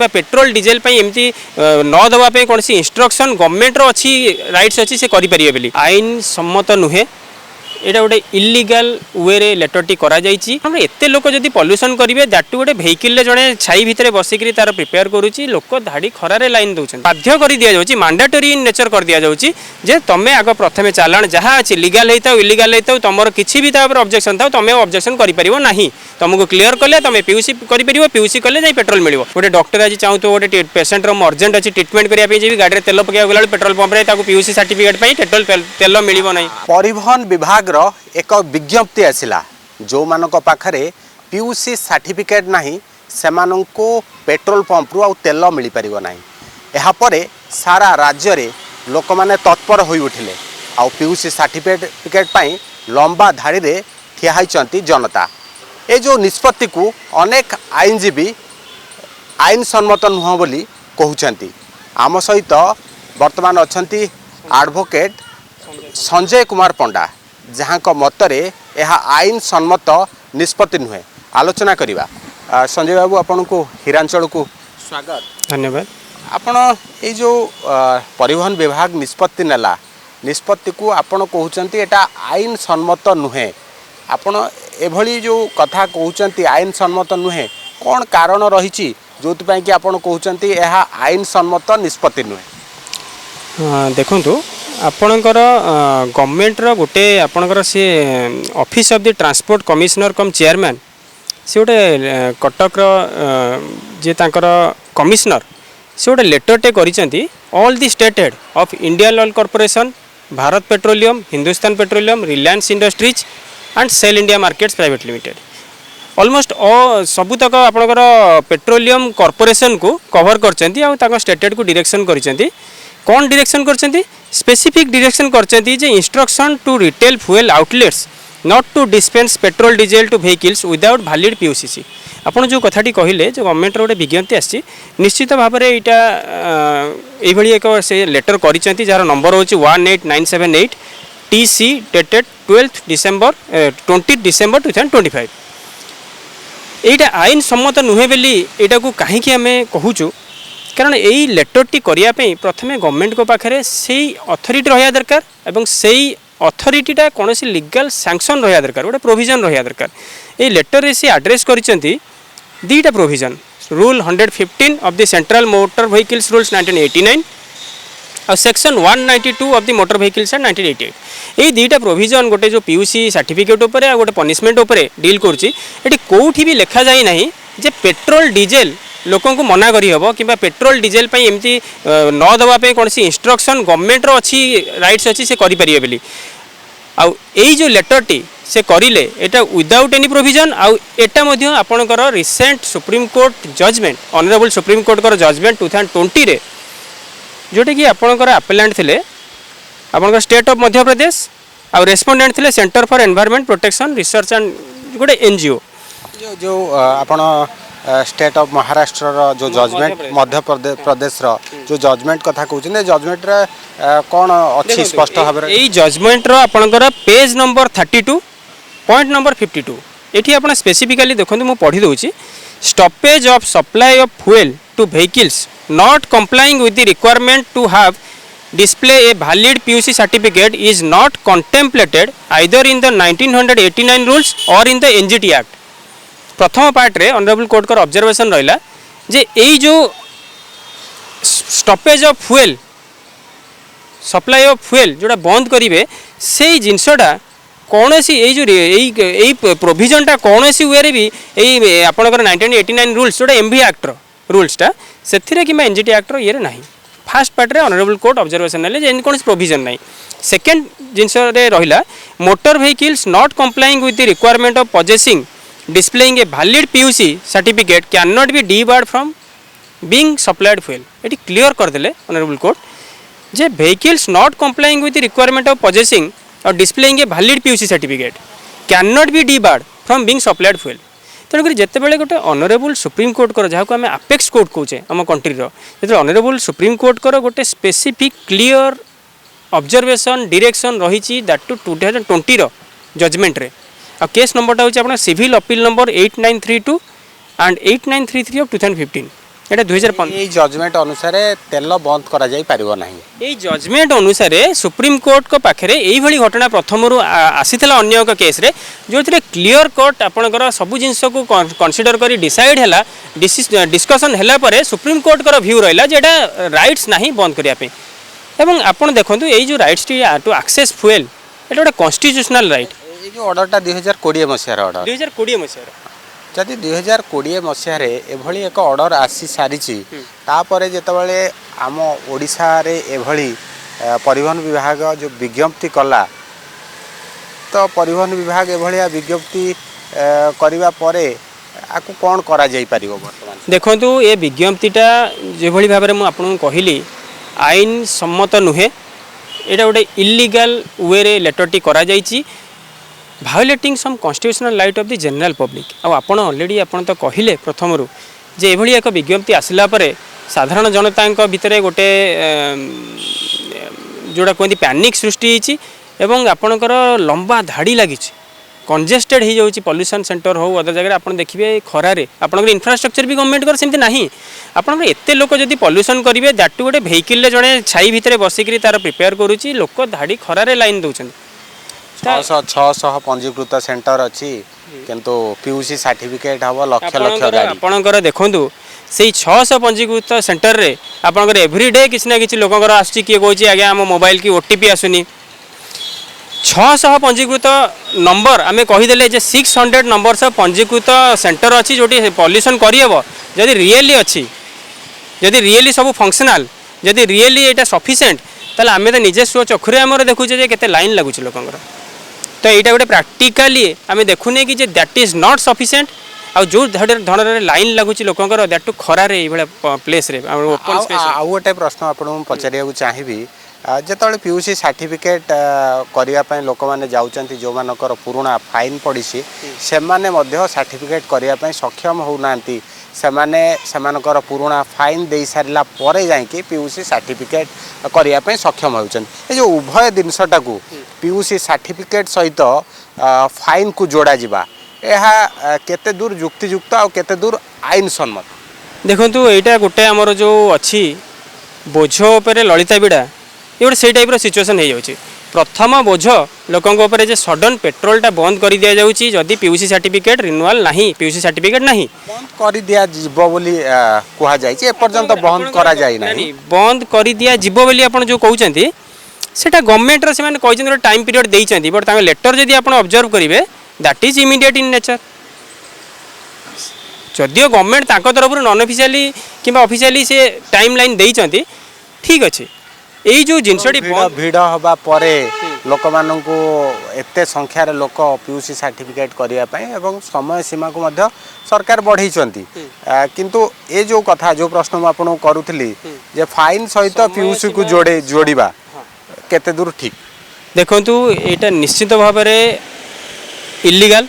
Petrol diesel एमती न दवाई कौन इंस्ट्रक्शन गवर्नमेंट अच्छी राइट्स अच्छी से करें आईन सम्मत नुहे एटा गोटे इलीगल वे रे लेटर टी करा जाइछि एते लोक जदि पॉल्यूशन करेंगे दैट गोटे वेहिकल जड़े छाई भितर बसिक तार प्रिपेयर करुच्ची लोक धाड़ी खरारे लाइन दौरान बाध्य कर दि जाऊँगी मैंडेटरी इन नेचर कर दि जाऊँगी जे तुम्हें आग प्रथम चालाण जहाँ अच्छी लीगल होता इलीगल होता तुम किसी भी ऑब्जेक्शन था तुम ऑब्जेक्शन कर तुमको क्लीयर कले तुम पीयूसी कर पीयूसी कले जाई पेट्रोल मिल गोटे डॉक्टर आज चाहूँ गोटे पेसेंट अर्जेंट अच्छी ट्रिटमेंट करने गाड़ी तेल पकड़ा गला पेट्रोल पंप में पीयूसी सर्टिफिकेट पेट्रोल तेल मिल ना परिवहन विभाग एक विज्ञप्ति आसिला जो मानक पाखरे पीयूसी सर्टिफिकेट नहीं से पेट्रोल पंप रु तेल मिल पार ना यापर सारा राज्य रे लोक माने तत्पर हो उठिले आ पीयूसी सर्टिफिकेट पाई लंबा धाड़ी रे ठिया होइचंती जनता ए जो निष्पत्ति को अनेक आईनजीवी आईन सम्मत नुह बोली कहउचंती आम सहित वर्तमान अछंती एडवोकेट संजय कुमार पंडा जहाँ को मतरे यह आईन सम्मत निष्पत्ति नुहे आलोचना करिबा संजय बाबू आपन को हिरांचल को स्वागत धन्यवाद आपण ए जो परिवहन विभाग निष्पत्ति नेला निष्पत्ति को आपण कहउचंती एटा आईन सम्मत नुहे आपण एभली जो कथा कहउचंती आईन सम्मत नुहे कौन कारण रही जो कि आपण कहउचंती यह आईन सम्मत निष्पत्ति नुहे देखंतु आपणकर गवर्नमेंट रो गोटे आपणकर से office of the transport commissioner cum chairman से गोटे कटक जे तांकर कमिश्नर से गोटे लेटरटे करिसेंती all the state head of Indian oil corporation Bharat petroleum Hindustan petroleum Reliance Industries and Shell India markets private limited almost सबुतक आपणकर पेट्रोलियम कॉर्पोरेशन को कवर करचंती आ तांको स्टेटेड को डायरेक्शन करिसेंती कौन डायरेक्शन करचंती स्पेसिफिक डायरेक्शन करचंती जे instruction to retail fuel outlets not to dispense petrol diesel to vehicles without valid PUCC आपण जो कथाटी कहले जो गवर्नमेंट रो विज्ञप्ति आसी निश्चित भाव में यहाँ एक से लेटर करिसेंती जार नंबर होची 18978 TC डेटेड 20 डिसेंबर 2025 एटा आईन सम्मत नुहे बेली एटा को कहीं आम कहूचु कारण यही लेटरटी करने प्रथमे गवर्नमेंट को पाखे से अथॉरिटी रहा दरकार एवं से अथॉरिटीटा कौन लीगल सैंक्शन रहा दरकार गोटे प्रोविजन रहा दरकार ये लेटर से आड्रेस करिसेंती दीटा provision rule 115 of the central motor vehicles rules 1989 और section 192 of the motor vehicles act 1988 ये दुईटा प्रोविजन गोटे जो पीयूसी सर्टिफिकेट उपर आ गोटे पनिशमेंट उपर डील करुच्ची कौटी भी लिखा जाए ना जे पेट्रोल डीजेल लोकों को मना करी हबो कि पेट्रोल डीजेल एमती न दवाई कौन इंस्ट्रक्शन गवर्नमेंट अच्छी राइट्स अच्छी से करें बोली आउ यही जो लेटर टी से करिले एटा विदाउट एनी प्रोविजन आउ एटा मध्य आपणकर recent supreme court judgment honourable supreme court कर जजमेंट 2020 रे जोटे कि आपणकर अपेलेंट थिले आपणकर स्टेट ऑफ मध्य प्रदेश आउ रेस्पोंडेंट थिले centre for environment protection research and गोटे एनजीओ जो आपण स्टेट ऑफ महाराष्ट्र जो जजमेंट मध्य प्रदेश जो जजमेंट कथा कहते जजमेंट कौन अच्छी स्पष्ट भाव यही जजमेंट आपणकर पेज नंबर 32 पॉइंट नंबर 52 ये आप स्पेसिफिकली देखो मुझे पढ़ी दूसरी stoppage of supply of fuel to vehicles not complying with the requirement to have display a valid PUC certificate is not contemplated either in the 1989 rules or in the NGT Act प्रथम part रे honourable court कर observation रहिला जे एई जो stoppage of fuel supply of fuel जोड़ा बंद करिवे से जिनसटा कौन सी यही प्रोविजनटा कौन सी वे भी यही आपंकर 1989 रूल्स जोटा MV एक्ट रूल्सटा से कि NGT एक्ट ये ना फास्ट पार्ट रे ऑनरेबल कोर्ट ऑब्जर्वेशन ने कौन प्रोविजन ना सेकेंड जिनस रहा motor vehicles not complying with the requirement of possessing displaying a valid PUC certificate cannot be debarred from being supplied fuel ये क्लियर कर देले honourable court J vehicles not complying with the requirement of possessing or displaying a valid PUC certificate cannot be debarred from being supplied fuel तेणुक जिते बड़े गोटे honourable supreme court कर जहाँ को आम आपेक्स कोर्ट कहे आम कंट्री जो ऑनरेबल सुप्रीम कोर्ट कर गोटे स्पेसिफिक क्लियर ऑब्जर्वेशन डायरेक्शन रही दैट टू 2020 जजमेंट रे आ केस नंबरटा हूँ आप civil appeal number 8932 and 8933 of 2015 এটা 2015 এই জজমেন্ট অনুসারে তেল বন্ধ করা যাই পারিব নাই। এই জজমেন্ট অনুসারে সুপ্রিম কোর্ট को पाखरे এইভাবে ঘটনা প্রথমরু আসিଥିଲା অন্য এক কেসরে যোথিরে ক্লিयर কোর্ট আপনার সবু জিনিস কু কনসিডর করে ডিসাইড হেলা ডিসকসন হেলা পরে সুপ্রিম কোর্ট কর ভিউ রহিলা যে এটা রাইটস নাই বন্ধ করিয়া পে এবং আপন দেখন্তু এই যে rights T to access fuel এটা একটা কনস্টিट्यूशनल রাইট। এই যে অর্ডরটা 2020 মସିହାର অর্ডর 2020 মସିହାର যদি 2020 মସିହାରେ এভଳି ଏକ ଅର୍ଡ଼ର ଆସି ସାରିଛି ତାପରେ ଯେତେବେଳେ ଆମ ଓଡ଼ିଶାରେ ଏଭଳି ପରିବହନ ବିଭାଗ ଯେଉଁ ବିଜ୍ଞପ୍ତି କଲା ତ ପରିବହନ ବିଭାଗ ଏଭଳିଆ ବିଜ୍ଞପ୍ତି କରିବା ପରେ ଆକୁ କ'ଣ କରାଯାଇପାରିବ ବର୍ତ୍ତମାନ? ଦେଖନ୍ତୁ ଏ ବିଜ୍ଞପ୍ତିଟା ଯେଭଳି ଭାବରେ ମୁଁ ଆପଣଙ୍କୁ କହିଲି ଆଇନ ସମ୍ମତ ନୁହେଁ, ଏଇଟା ଗୋଟେ ଇଲିଗାଲ ୱେରେ ଲେଟରଟି କରାଯାଇଛି violating some constitutional right of the general public. ଆଉ ଆପଣ ଅଲରେଡ଼ି ଆପଣ ତ କହିଲେ ପ୍ରଥମରୁ ଯେ ଏଭଳି ଏକ ବିଜ୍ଞପ୍ତି ଆସିଲା ପରେ ସାଧାରଣ ଜନତାଙ୍କ ଭିତରେ ଗୋଟେ ଯେଉଁଟା କୁହନ୍ତି ପ୍ୟାନିକ୍ ସୃଷ୍ଟି ହେଇଛି ଏବଂ ଆପଣଙ୍କର ଲମ୍ବା ଧାଡ଼ି ଲାଗିଛି, कंजेस्टेड हो जाऊँगी पॉल्यूशन सेंटर हो अदर जगह आप देखिए खरारे आपंकर इंफ्रास्ट्रक्चर भी गवर्नमेंट सेमती ना आपंकर एत लोक जब पॉल्यूशन करेंगे दैट टू गोटे भेहिकल जड़े छाई भितर बसिक तार प्रिपेयर करुच्ची लोक धाड़ी खरारे लाइन दौरान 600 पंजीकृत सेंटर अच्छी किंतु पीयूसी सर्टिफिकेट हम लक्ष लक्ष गाड़ी आपणकर देखूँ से 600 पंजीकृत सेंटर रे आपंकर एवरीडे किसी ना कि लोकर आसुच्ची किए कौन आज्ञा आम मोबाइल की ओटीपी आसुनी 600 पंजीकृत नंबर आम कहीदे 600 नंबर सब पंजीकृत सेंटर अच्छी जो पॉल्यूशन करहब जदि रियली अच्छी जदि रियली सब फंक्शनल जदि रियली यहाँ सफिशिएंट ताले आम तो निजे स्व चक्षुरे आम देखुचे केते लाइन लगुच लोकंर तो यहाँ गोटे प्राक्टिकाली आम देखुने कि दैट इज नॉट सफिशिएंट आ जो धरण लाइन लगुच लोकंर दैट टू खरारे प्लेस रे ओपन स्पेस। आ गोटे प्रश्न आपको पचारिया चाहिए जिते पीयूसी सर्टिफिकेट करने लोक मैंने जाऊँच जो मानकर पुराना फाइन पड़ी से सर्टिफिकेट करने सक्षम होना सेमानकर पुराना फाइन दे सारा पर जाकि पीयूसी सर्टिफिकेट करने सक्षम होती जो उभय जिनसटा को पीयूसी सर्टिफिकेट सहित फाइन को जोड़ा जा केते दूर युक्तियुक्त आ केते दूर आईन सम्मत? देखु यहाँ गोटे आमर जो अच्छी बोझ उपर ललिता बिड़ा ये गोटे से टाइप सिचुएसन हो जाए प्रथम बोझ लोकों जो सडन पेट्रोलटा बंद कर दि जाऊँगी जदि पीयूसी सर्टिफिकेट रिन्यूअल नहीं पीयूसी सर्टिफिकेट नहीं बंद कर दिया जीवो बोली कहुई एपर्यंत बंद करा जाई नहीं बंद कर दिया जीवो बोली आपण जो कहते सेटा गवर्नमेंट रो से टाइम पीरियड देइछंती बट तांगे लेटर जदि आपण ऑब्जर्व करिवे that is immediate in nature जदियो गवर्नमेंट तांको तरफ नॉन ऑफिशियली किंबा ऑफिशियली से टाइम लाइन देइछंती ठीक अच्छे यही जो जिनसटी भिड़ हवा परे लोक मानू एते संख्यार लोक पीयूसी सर्टिफिकेट करने एवं समय सीमा को मध्य सरकार बढ़ई किंतु ये जो कथा जो प्रश्न मुझे करूली जे फाइन सहित पीयूसी को जोड़ा केते दूर ठीक? देखंतु एटा निश्चित भाव में इलीगल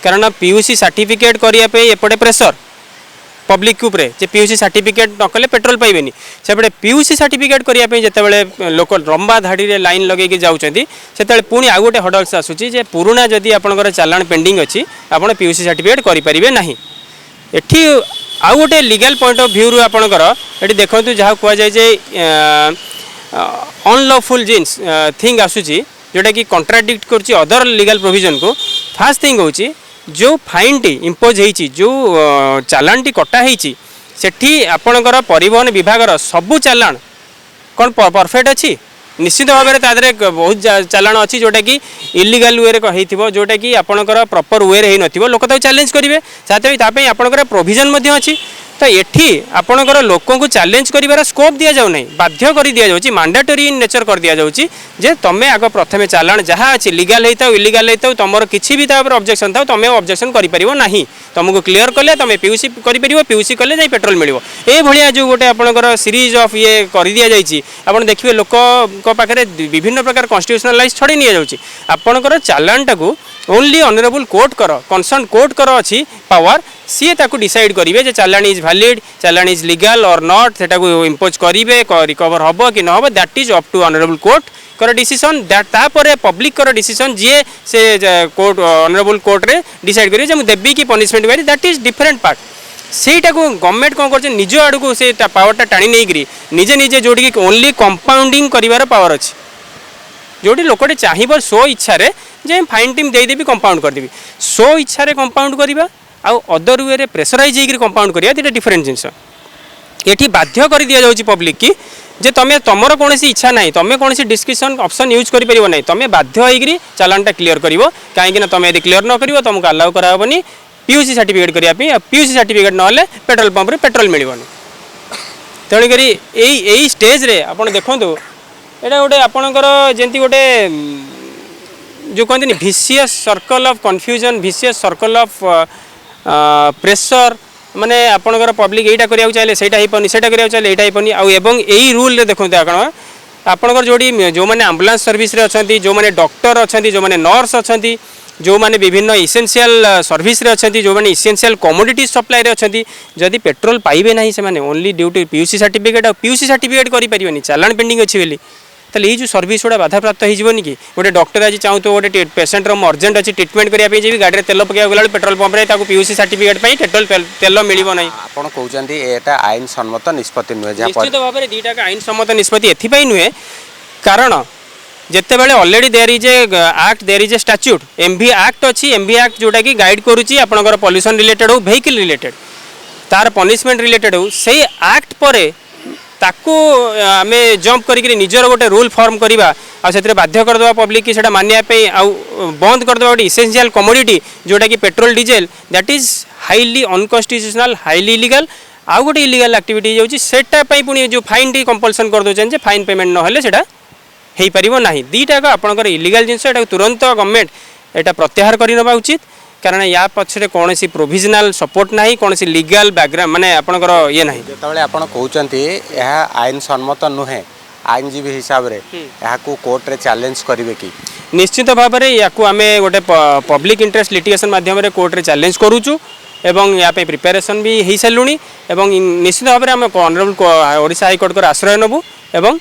कारण पीयूसी सर्टिफिकेट करने एपटे प्रेसर पब्लिक उपरे जे पीयूसी सर्टिफिकेट न कले पेट्रोल पाइबेनी सेपटे पीयूसी सर्टिफिकेट करने जितेबाला लोक लंबा धाड़ी रे लाइन लगे जाऊँगी से पुणी आउ गोटे हडल्स आसूची जे पुराना जदि आपंकर चालाण पेंडिंग अच्छी आपड़ पीयूसी सर्टिफिकेट करें ना एठी आउ गोटे लीगल पॉइंट ऑफ व्यू आपंकर ये देखूँ जहाँ कहुए अनलॉफुल जिन्स थिंग आसूची जोटा कि कंट्राडिक्ट कर अदर लीगल प्रोविजन को फास्ट थिंग होची जो फाइन टी इम्पोज होती जो चालान टी कटा होती सेठी आपणकर परिवहन विभाग सबू चालान कौन परफेक्ट अच्छी निश्चित भाव में तादरे बहुत चालान अच्छी जोटा कि इलीगल वे हो जोटा कि आपणकर प्रॉपर वे रे नथिबो लोक तो चैलेंज करेंगे साथ ही आपणकर प्रोविजन अच्छी तो एठी आपणकर लोक को चैलेंज कर स्कोप दि जाऊ नहीं बाध्य कर दि जाऊँगी मैंडेटरी इन नेचर कर दि जाऊँगी जे तुम्हें आग प्रथम चालान जहाँ अच्छी लीगल होता इलीगल होता तुम किसी भी ऑब्जेक्शन था तुम्हें ऑब्जेक्शन कर तुमको क्लियर कले तुम पीयूसी कर पीयूसी कले जाई पेट्रोल मिलो ये भाया जो गोटे आपणकर सीरीज ऑफ ये कर दि जाइए आप देखिए लोक पाखे विभिन्न प्रकार कन्स्टिट्यूशनलाइज छड़ी नि जाउछि आपणकर चालानटा को ओनली ऑनरेबल कोर्ट कर कंसर्न कोर्ट कर अच्छी पावर सी ताकू डिसाइड करेंगे जे challan is valid challan is legal और नॉट सेटा को इम्पोज करेंगे रिकवर हम कि न हम that is up to honourable court कर डिसीजन दैट तापर पब्लिक कर डिसीजन जी से कोर्ट ऑनरेबल कोर्ट रे डिसाइड करेंगे मुझे देवी कि punishment that is different part ସେଇଟା को गवर्नमेंट कौन कर निज आड़ को से पावरटा टाणी नहीं निजे निजे जोटी ओनली कंपाउंडिंग कर पावर अच्छी जोटी लोकटे चाहिए सो इच्छा जे फाइन टीम देदेवी कंपाउंड करदेवी सो इच्छा कंपाउंड करवा आउ अदर वे प्रेसराइज होकर कंपाउंड करवा दुटा डिफरेंट जिनस ये बाध्य कर दि जाऊँगी पब्लिक की जे तुम्हें तुमर कौन इच्छा ना तुम्हें कौन डिस्क्रिप्शन ऑप्शन यूज कर ना तुम्हें बाध्य होकर चालानटा क्लियर कर कहीं तुम्हें यदि क्लियर न कर तुमको अलाउ कराबनी पीयूसी सर्टिफिकेट करने पीयूसी सर्टिफिकेट ना पेट्रोल पंप रे पेट्रोल मिलबनी तेणुक यही स्टेज रे आपड़ देखूँ यहाँ गोटे आपणकर जमी गोटे जो कहते vicious circle of confusion vicious circle of pressure माने आपणकर पब्लिक यहीटा करा चाहिए सहीटा होनी से चाहिए यहाँ होनी आउन यही रूल देखते आप आपणकर जोड़ी जो मैंने आम्बुलांस सर्विस रे अच्छा जो मैंने डॉक्टर अच्छा जो मैंने नर्स अच्छा जो मैंने विभिन्न इसेंशियल सर्विस रे अच्छा जो मैंने इसेंशियल कमोडिटी सप्लाई रे अच्छा जदि पेट्रोल पाइबे ना से only due to PUC certificate और पीयूसी सर्टिफिकेट करें चालान पेंडिंग अच्छी बोली ताले ये सर्विस गुड़ा बाधाप्राप्त होनी कि गोटे डॉक्टर आज चाहूँ गोटे पेसेंटर अर्जेंट अच्छी ट्रिटमेंट करने जी गाड़ी तेल पकड़ा गला पेट्रोल पंप रे पीयूसी सर्टिफिकेट पेट्रोल तेल मिल ना आपड़ कहते यहाँ आईन सम्मत निष्पत्ति नुहे निश्चित भाव में दुटा आईन सम्मत निष्पत्ति एथपाई नुहे कारण जिते बड़े already there is a act there is a statute MV act अच्छी एमवी एक्ट जोटा कि गाइड करुच्ची आपंकर पॉल्यूशन रिलेटेड हो व्हीकल रिलेटेड तार पनिशमेंट रिलेटेड हो से एक्ट पर ताकू आम जंप करी निजर गोटे रूल फॉर्म करवा आते बाध्य करदे पब्लिक की सेटा मानिया बंद करदे गोटे इसेंशियल कमोडिटी जोटा कि petrol diesel that is highly unconstitutional highly illegal आउ गोटे इलीगल एक्टिविटी जाऊँगी सेटा पुणी जो फाइन टी कंपलसन कर दौरान फाइन पेमेंट ना हो पार ना दीटा आपंकर इलीगल जिनस तुरंत गवर्नमेंट यहाँ प्रत्याहार करने उचित कारण या पछरे कौन सी प्रोविजनाल सपोर्ट ना कौन सी लीगल बैकग्राउंड माने आपणकर ये ना जो आप कहते हैं आईन सम्मत नुहे आईनजीवी हिसाब से यहाँ कोर्ट रे चैलेंज करेंगे कि निश्चित भाव में या आम गोटे पब्लिक इंटरेस्ट लिटिगेशन माध्यम कोर्ट रे चैलेंज करूचु एवं या प्रिपेरेसन भी हो सारूँ निश्चित भाव में आम ऑनरेबल ओडिशा हाईकोर्ट आश्रय नबू एवं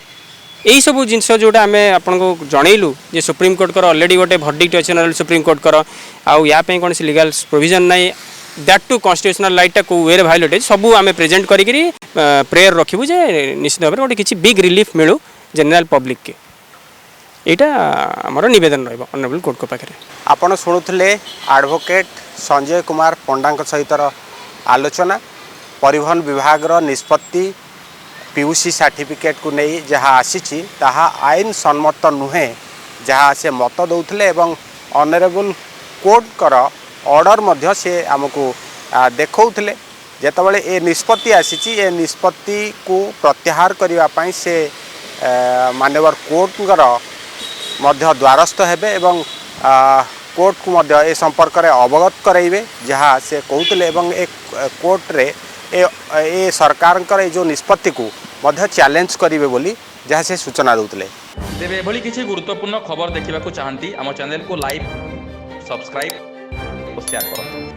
यही सब जिनस जोटा आम आपको जनइलु जे सुप्रीम कोर्ट कर ऑलरेडी गोटे भर्डिक्ट अच्छे ना सुप्रीम कोर्ट कर आउ या कौन सी लीगल प्रोविजन ना दैट टू कन्स्टिट्यूशनल राइट को वे भायोलेट सब आम प्रेजेंट करी प्रेयर रखू जे निश्चित भाव में गोटे किसी बिग रिलीफ मिलू जनरल पब्लिक के यहाँ आमर नवेदन रही ऑनरेबल कोर्ट को पाखे आपण शुणुले एडवोकेट संजय कुमार पंडा सहित आलोचना परिवहन विभाग निष्पत्ति पीयूसी सर्टिफिकेट को नहीं जहाँ आसी आईन सम्मत नुहे जहाँ से मत दौले ऑनरेबल कोर्ट कर ऑर्डर मध्य से आमको देखौले जेतबले ए निष्पत्ति आसी ए निष्पत्ति को प्रत्याहार करने से माननीय कोर्ट मध्य द्वारस्थ हेबे एवं कोर्ट को मध्य ए संपर्क में अवगत कराइबे जहाँ से कहते कोर्ट रे ए सरकार जो निष्पत्ति को मध्य चैलेंज करेंगे बोली जहाँ से सूचना दूसरे तेरे एभली किसी गुरुत्वपूर्ण खबर देखा चाहती आम चैनल को लाइक सब्सक्राइब और शेयर करूँ।